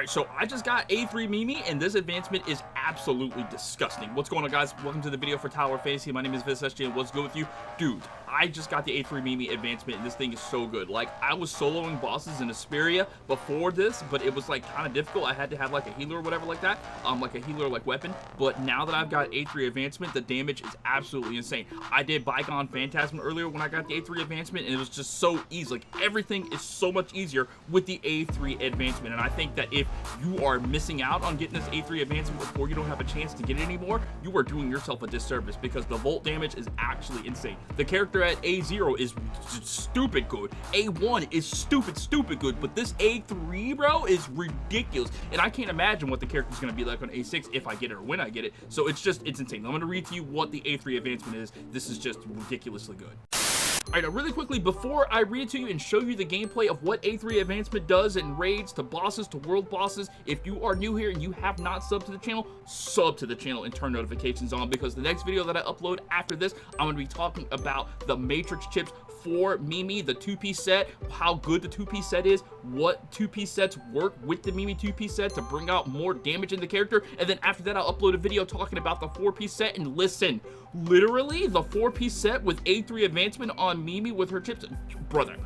Alright, so I just got A3 Mimi, and this advancement is absolutely disgusting. What's going on, guys? Welcome to the video for Tower Fantasy. My name is Ventus, and what's good with you? Dude, I just got the A3 Mimi advancement, and this thing is so good. Like, I was soloing bosses in Asperia before this, but it was, like, kind of difficult. I had to have, like, a healer or whatever like that. Like, a healer, like, weapon. But now that I've got A3 advancement, the damage is absolutely insane. I did Bygone Phantasm earlier when I got the A3 advancement, and it was just so easy. Like, everything is so much easier with the A3 advancement, and I think that if you are missing out on getting this A3 advancement before you don't have a chance to get it anymore, you are doing yourself a disservice because the volt damage is actually insane. The character at A0 is stupid good. A1 is stupid good, but this A3, bro, is ridiculous. And I can't imagine what the character is going to be like on A6 if I get it or when I get it. So it's insane. I'm going to read to you what the A3 advancement is. This is just ridiculously good. Alright, now really quickly, before I read it to you and show you the gameplay of what A3 advancement does in raids, to bosses, to world bosses, if you are new here and you have not subbed to the channel, sub to the channel and turn notifications on, because the next video that I upload after this, I'm going to be talking about the matrix chips for Mimi, the 2-piece set, how good the 2-piece set is, what 2-piece sets work with the Mimi 2-piece set to bring out more damage in the character, and then after that I'll upload a video talking about the 4-piece set. And listen, literally the 4-piece set with A3 advancement on Mimi with her chips, brother.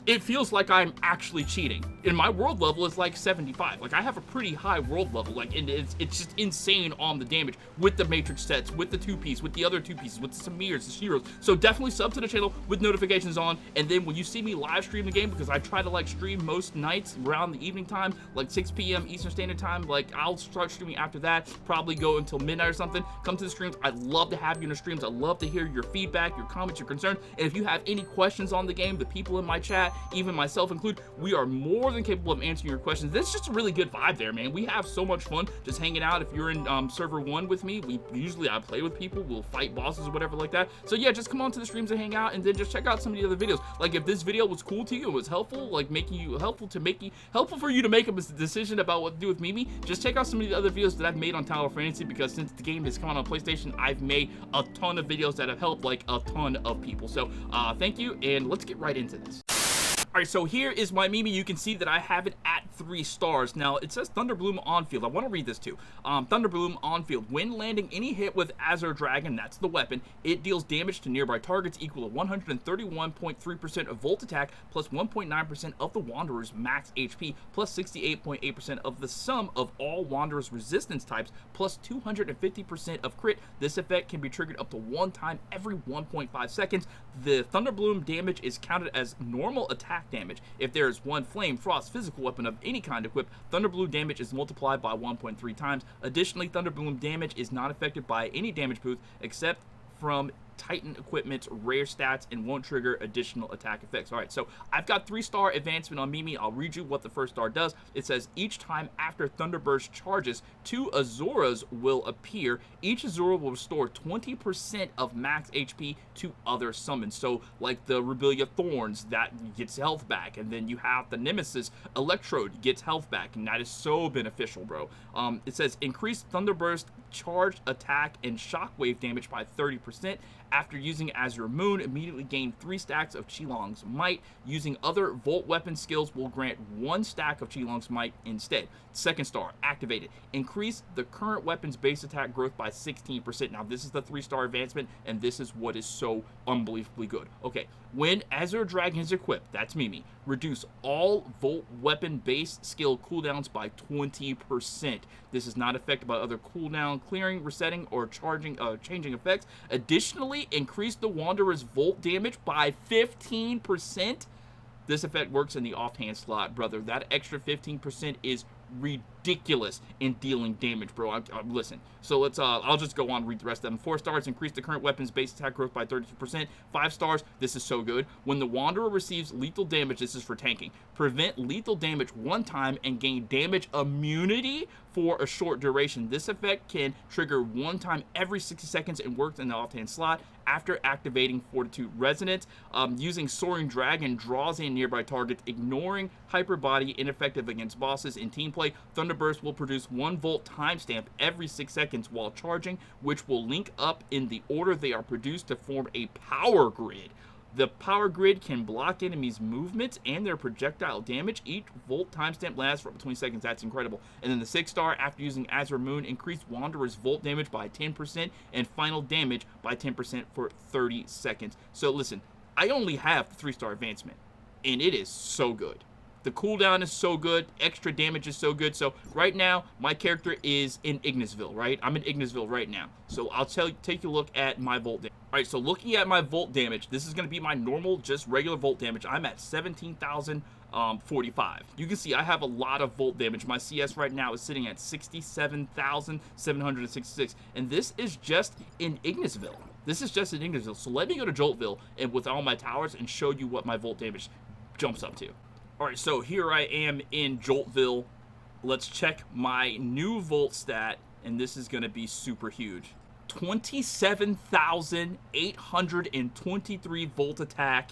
It feels like I'm actually cheating. And my world level is like 75. Like, I have a pretty high world level. Like, and it's just insane on the damage with the matrix sets, with the 2-piece, with the other 2-pieces, with the Samirs, the Shiros. So definitely sub to the channel with notifications on. And then when you see me live stream the game, because I try to like stream most nights around the evening time, like 6 p.m. Eastern Standard Time, like I'll start streaming after that, probably go until midnight or something. Come to the streams. I'd love to have you in the streams. I'd love to hear your feedback, your comments, your concerns. And if you have any questions on the game, the people in my chat, even myself included, we are more than capable of answering your questions. This is just a really good vibe there, man. We have so much fun just hanging out. If you're in server 1 with me, I play with people, we'll fight bosses or whatever like that. So yeah, just come on to the streams and hang out, and then just check out some of the other videos. Like, if this video was cool to you, it was helpful, like helpful for you to make a decision about what to do with Mimi, just check out some of the other videos that I've made on Tower Fantasy, because since the game has come out on PlayStation, I've made a ton of videos that have helped like a ton of people. So thank you, and let's get right into this. Alright, so here is my Mimi. You can see that I have it at 3 stars. Now, it says Thunderbloom on field. I want to read this too. Thunderbloom on field. When landing any hit with Azure Dragon, that's the weapon, it deals damage to nearby targets equal to 131.3% of volt attack, plus 1.9% of the Wanderer's max HP, plus 68.8% of the sum of all Wanderer's resistance types, plus 250% of crit. This effect can be triggered up to 1 time every 1.5 seconds. The Thunderbloom damage is counted as normal attack damage. If there is one flame, frost, physical weapon of any kind equipped, Thunderbloom damage is multiplied by 1.3 times. Additionally, Thunderbloom damage is not affected by any damage boost except from Titan equipment's rare stats and won't trigger additional attack effects. Alright, so I've got 3-star advancement on Mimi. I'll read you what the first star does. It says, each time after Thunderburst charges, 2 Azuras will appear. Each Azura will restore 20% of max HP to other summons. So, like the Rebelia Thorns, that gets health back. And then you have the Nemesis Electrode gets health back. And that is so beneficial, bro. It says, increase Thunderburst charged attack and shockwave damage by 30%. After using Azure Moon, immediately gain 3 stacks of Qilong's Might. Using other Volt weapon skills will grant 1 stack of Qilong's Might instead. 2nd star, activated. Increase the current weapon's base attack growth by 16%. Now, this is the 3-star advancement, and this is what is so unbelievably good. Okay, when Azure Dragon is equipped, that's Mimi, reduce all Volt weapon base skill cooldowns by 20%. This is not affected by other cooldown clearing, resetting, or changing effects. Additionally, increase the Wanderer's Volt damage by 15%. This effect works in the offhand slot, brother. That extra 15% is ridiculous in dealing damage, bro. Listen, so let's I'll just go on and read the rest of them. 4 stars, increase the current weapon's base attack growth by 32%. 5 stars, this is so good. When the Wanderer receives lethal damage, this is for tanking. Prevent lethal damage 1 time and gain damage immunity for a short duration. This effect can trigger 1 time every 60 seconds and works in the offhand slot. After activating Fortitude Resonance, using Soaring Dragon draws in nearby targets, ignoring Hyper Body, ineffective against bosses in team play. Thunderburst will produce 1 volt timestamp every 6 seconds while charging, which will link up in the order they are produced to form a power grid. The power grid can block enemies' movements and their projectile damage. Each volt timestamp lasts for up to 20 seconds. That's incredible. And then the 6-star, after using Azure Moon, increased Wanderer's volt damage by 10% and final damage by 10% for 30 seconds. So listen, I only have the 3-star advancement, and it is so good. The cooldown is so good. Extra damage is so good. So right now, my character is in Ignisville, right? I'm in Ignisville right now. So I'll take a look at my volt damage. All right, so looking at my volt damage, this is going to be my normal, just regular volt damage. I'm at 17,045. You can see I have a lot of volt damage. My CS right now is sitting at 67,766. And this is just in Ignisville. This is just in Ignisville. So let me go to Joltville and with all my towers and show you what my volt damage jumps up to. All right, so here I am in Joltville. Let's check my new volt stat, and this is going to be super huge. 27,823 volt attack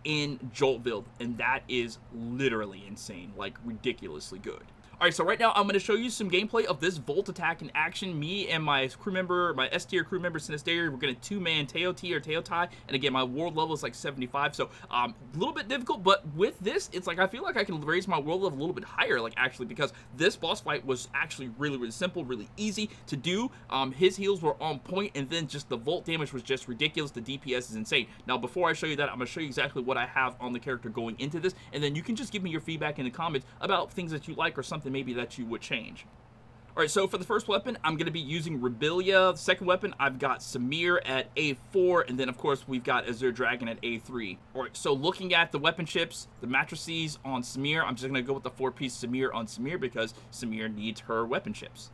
in Joltville, and that is literally insane, like ridiculously good. All right, so right now I'm going to show you some gameplay of this volt attack in action. Me and my crew member, my S tier crew member, Sinister, we're going to 2-man Teo T or Teo Tai. And again, my world level is like 75, so a little bit difficult. But with this, it's like I feel like I can raise my world level a little bit higher, like actually, because this boss fight was actually really, really simple, really easy to do. His heals were on point, and then just the volt damage was just ridiculous. The DPS is insane. Now, before I show you that, I'm going to show you exactly what I have on the character going into this, and then you can just give me your feedback in the comments about things that you like or something maybe that you would change. All right, so for the first weapon, I'm going to be using Rebellia. The second weapon, I've got Samir at A4, and then, of course, we've got Azure Dragon at A3. All right, so looking at the weapon chips, the matrices on Samir, I'm just going to go with the 4-piece Samir on Samir because Samir needs her weapon chips.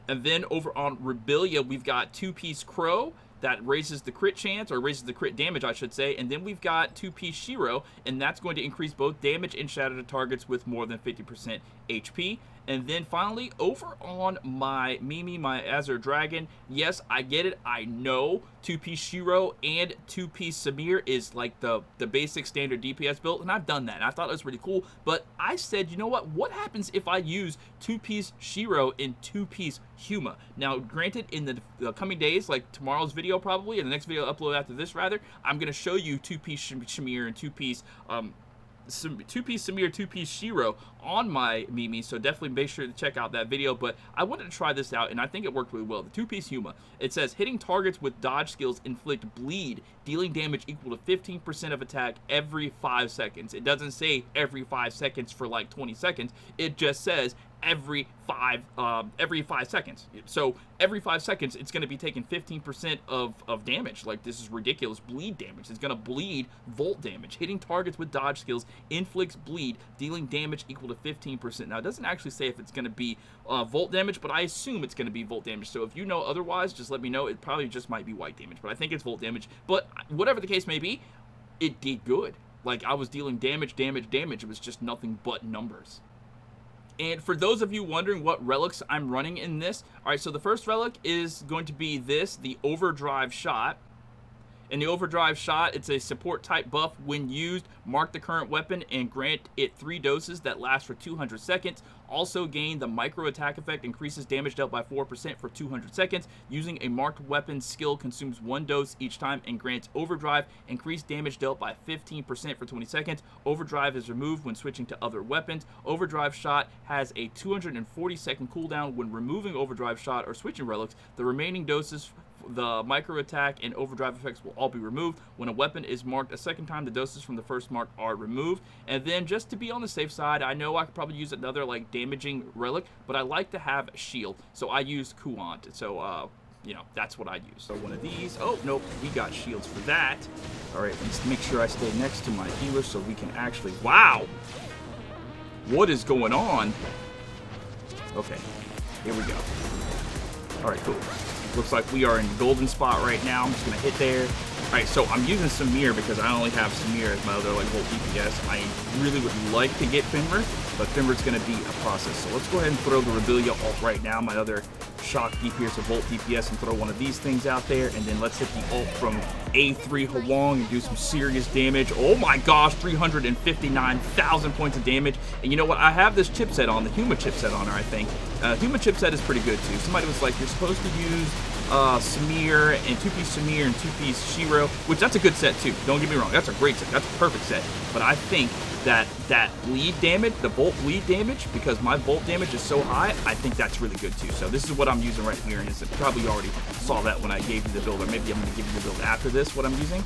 And then over on Rebellia, we've got 2-piece Crow that raises the crit chance, or raises the crit damage, I should say. And then we've got 2-piece Shiro, and that's going to increase both damage and shatter to targets with more than 50% HP. And then finally, over on my Mimi, my Azure Dragon, yes, I get it, I know 2-piece Shiro and 2-piece Samir is like the basic standard DPS build, and I've done that, and I thought it was really cool, but I said, you know what happens if I use 2-piece Shiro and 2-piece Huma? Now, granted, in the coming days, like tomorrow's video probably, and the next video upload after this rather, I'm going to show you 2-piece Samir and 2-piece 2-piece Samir, 2-piece Shiro on my Mimi, so definitely make sure to check out that video. But I wanted to try this out, and I think it worked really well. The 2-piece Huma, it says hitting targets with dodge skills inflict bleed, dealing damage equal to 15% of attack every 5 seconds. It doesn't say every 5 seconds for like 20 seconds. It just says every 5 seconds. So every 5 seconds, it's going to be taking 15% of damage. Like, this is ridiculous. Bleed damage. It's going to bleed volt damage. Hitting targets with dodge skills inflicts bleed, dealing damage equal to 15%. Now, it doesn't actually say if it's going to be volt damage, but I assume it's going to be volt damage. So if you know otherwise, just let me know. It probably just might be white damage, but I think it's volt damage. But whatever the case may be, it did good. Like, I was dealing damage. It was just nothing but numbers. And for those of you wondering what relics I'm running in this, all right, so the first relic is going to be this, the Overdrive Shot. In the Overdrive Shot, it's a support type buff. When used, mark the current weapon and grant it 3 doses that last for 200 seconds. Also gain the micro attack effect, increases damage dealt by 4% for 200 seconds. Using a marked weapon skill consumes 1 dose each time and grants Overdrive, increased damage dealt by 15% for 20 seconds. Overdrive is removed when switching to other weapons. Overdrive Shot has a 240-second cooldown. When removing Overdrive Shot or switching relics, the remaining doses, the micro attack and overdrive effects will all be removed. When a weapon is marked a second time, the doses from the first mark are removed. And then just to be on the safe side, I know I could probably use another like damaging relic, but I like to have a shield, so I used Kuant. So you know, that's what I use. So one of these. Oh nope, we got shields for that. All right, let's make sure I stay next to my healer so we can actually. Wow, what is going on? Okay, here we go. All right, cool. Looks like we are in the golden spot right now. I'm just going to hit there. All right, so I'm using Samir because I only have Samir as my other like whole DPS. I really would like to get Finmer, but Finmer's going to be a process. So let's go ahead and throw the Rebellia ult right now, my other shock DPS or volt DPS and throw one of these things out there, and then let's hit the ult from A3 Hwang and do some serious damage. Oh my gosh, 359,000 points of damage. And you know what? I have this chipset on, the Huma chipset on her, I think. Huma chipset is pretty good too. Somebody was like, you're supposed to use Samir and 2-piece Samir and 2-piece Shiro, which that's a good set too. Don't get me wrong, that's a great set. That's a perfect set. But I think that bleed damage, the bolt bleed damage, because my bolt damage is so high, I think that's really good too. So this is what I'm using right here, and you probably already saw that when I gave you the build, or maybe I'm going to give you the build after this, what I'm using.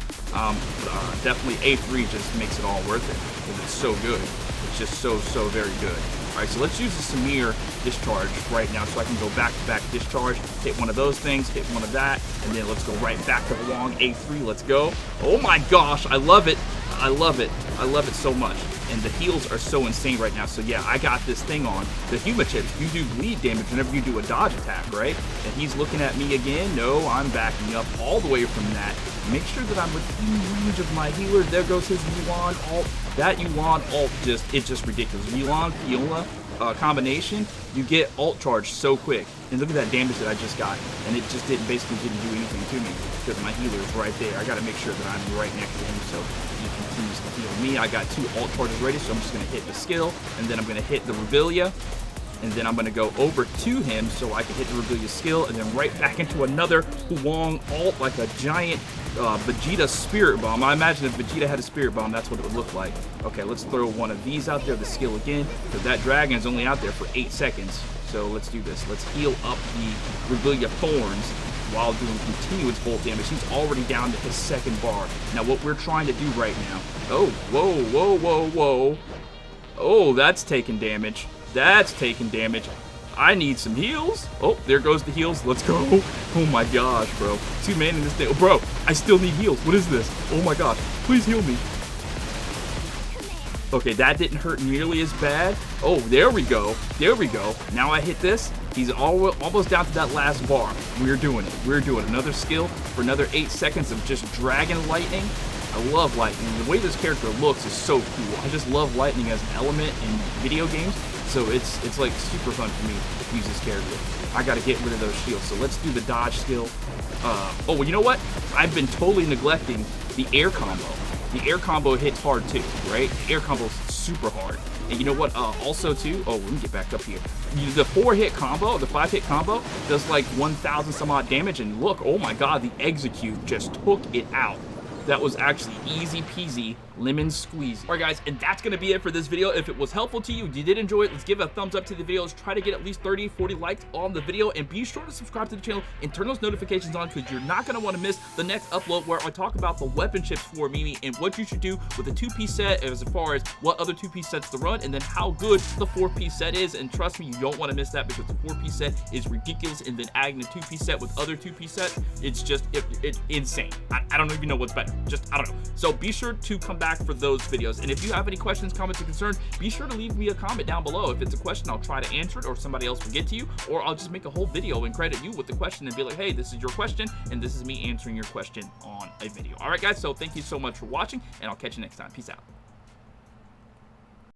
Definitely A3 just makes it all worth it, because it's so good. It's just so very good. All right, so let's use the Samir discharge right now, so I can go back-to-back discharge, hit one of those things, hit one of that, and then let's go right back to Hwang A3. Let's go. Oh my gosh, I love it. I love it. I love it so much. And the heals are so insane right now. So yeah, I got this thing on. The Huma chips, you do bleed damage whenever you do a dodge attack, right? And he's looking at me again. No, I'm backing up all the way from that. Make sure that I'm within range of my healer. There goes his Yuan ult. That Yuan ult it's just ridiculous. Yuan Fiola combination, you get ult charge so quick. And look at that damage that I just got. And it just basically didn't do anything to me because my healer is right there. I got to make sure that I'm right next to him so he continues to heal me. I got 2 ult charges ready, so I'm just going to hit the skill, and then I'm going to hit the Revelia, and then I'm going to go over to him so I can hit the Revelia skill, and then right back into another Hwang ult like a giant Vegeta Spirit Bomb. I imagine if Vegeta had a Spirit Bomb, that's what it would look like. Okay, let's throw one of these out there, the skill again, because that dragon is only out there for 8 seconds. So let's do this. Let's heal up the Revelia Thorns while doing continuous bolt damage. He's already down to his 2nd bar. Now what we're trying to do right now, oh, whoa. Oh, that's taking damage. That's taking damage. I need some heals. Oh, there goes the heals. Let's go. Oh my gosh, bro. 2 man in this thing. Oh, bro, I still need heals. What is this? Oh my gosh. Please heal me. Okay, that didn't hurt nearly as bad. Oh, there we go. There we go. Now I hit this. He's almost down to that last bar. We're doing it. We're doing another skill for another 8 seconds of just dragon lightning. I love lightning. The way this character looks is so cool. I just love lightning as an element in video games. So it's like super fun for me to use this character. I got to get rid of those shields. So let's do the dodge skill. Oh, well, you know what? I've been totally neglecting the air combo. The air combo hits hard too, right? The air combo is super hard. And you know what? Also too, oh, let me get back up here. The 4-hit combo, the 5-hit combo does like 1,000 some odd damage. And look, oh my God, the execute just took it out. That was actually easy peasy lemon squeezy. All right, guys, and that's gonna be it for this video. If it was helpful to you, you did enjoy it, let's give a thumbs up to the video. Let's try to get at least 30, 40 likes on the video, and be sure to subscribe to the channel and turn those notifications on, because you're not gonna want to miss the next upload where I talk about the weapon chips for Mimi and what you should do with the 2-piece set as far as what other 2-piece sets to run, and then how good the 4-piece set is. And trust me, you don't want to miss that, because the 4-piece set is ridiculous, and then adding the 2-piece set with other 2-piece sets, it's just it's insane. I don't even know what's better. I don't know. So be sure to come back for those videos. And if you have any questions, comments, or concerns, be sure to leave me a comment down below. If it's a question, I'll try to answer it, or somebody else will get to you, or I'll just make a whole video and credit you with the question and be like, hey, this is your question, and this is me answering your question on a video. All right, guys, so thank you so much for watching, and I'll catch you next time. Peace out.